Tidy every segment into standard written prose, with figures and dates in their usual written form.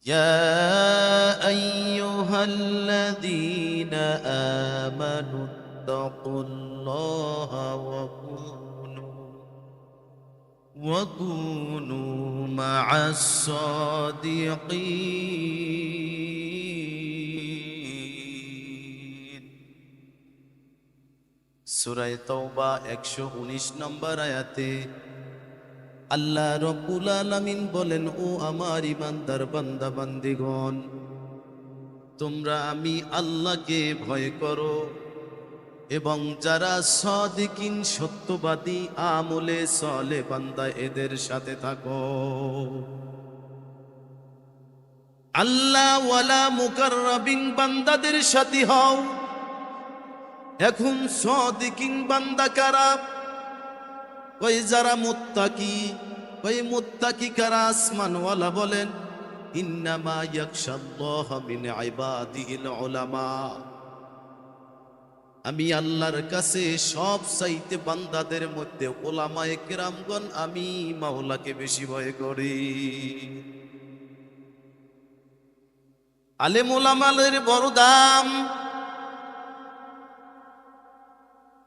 يا أيها الذين آمنوا اتقوا الله وكونوا مع الصادقين সূরা তাওবা 119 নম্বর আয়াতে আল্লাহ রব্বুল আলামিন বলেন, ও আমার ইমানদার বান্দা বান্দিগণ, তোমরা আমি আল্লাহকে ভয় করো এবং যারা সাদিকিন সত্যবাদী আমলে সালে বান্দা এদের সাথে থাকো। আল্লাহ ওয়ালা মুকাররাবিন বান্দাদের সাথী হও। এখন সাদিকিন বান্দা কারা? ওই যারা মুত্তাকি। ওই মুত্তাকি কারা? আসমানওয়ালা বলেন, ইন্নামা ইয়াখশাল্লাহ মিন ইবাদিহিল উলামা। আমি আল্লাহর কাছে সব চাইতে বান্দাদের মধ্যে উলামায়ে কেরামগণ, আমি মাওলাকে বেশি ভয় করি। আলেম উলামাদের বড় দাম।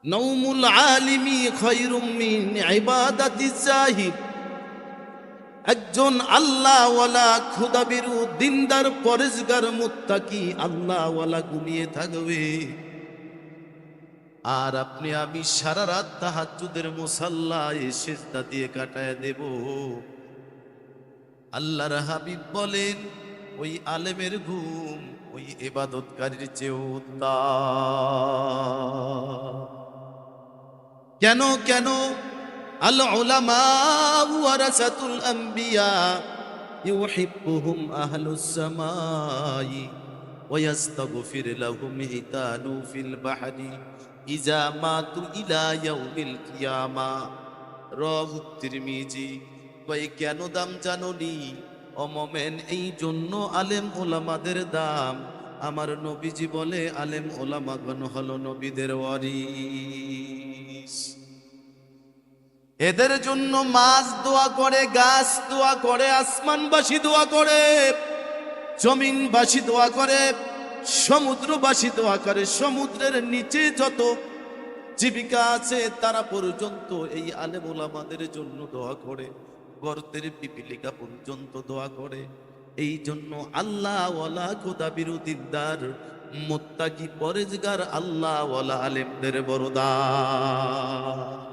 নাউমুল আলিমি খায়রুম মিন ইবাদাতিজ জাহিদ। একজন আল্লাহওয়ালা খোদাবিরু দিনদার পরেজগার মুত্তাকি আল্লাহওয়ালা ঘুমিয়ে থাকবে, আর আপনি আমি সারা রাত তাহাজ্জুদের মুসাল্লায় সিজদা দিয়ে কাটায় দেব। আল্লাহর হাবিব বলেন, ওই আলেমের ঘুম ওই ইবাদতকারীর চেয়েও উত্তম। কেন কেন? আল উলামা ওয়ারাসাতুল আম্বিয়া ইউহিব্বুহুম আহলুস সামাই ওয়া ইস্তাগফির লাহুম হিতানু ফিল বাহরি ইজা মাতু ইলা ইয়াউমিল কিয়ামা। রাওয়াহু তিরমিজি। কই কেন দাম জানোনি ও মোমেন? এই জন্য আলেম ওলামাদের দাম। আমার নবীজি বলে, আলেম ওলামাগণ হলো নবীদের ওয়ারিস। এদের জন্য মাছ দোয়া করে, গাছ দোয়া করে, আসমানবাসী দোয়া করে, জমিনবাসী দোয়া করে, সমুদ্রবাসী দোয়া করে। সমুদ্রের নিচে যত জীবিকা আছে তারা পর্যন্ত এই আলেম ওলামাদের জন্য দোয়া করে। গর্তের পিপিলিকা পর্যন্ত দোয়া করে। এই জন্য আল্লাহ ওয়ালা খোদা বিরোধিদার মুত্তাকি পরেজগার আল্লাহ ওয়ালা আলেমদের বড় দাম।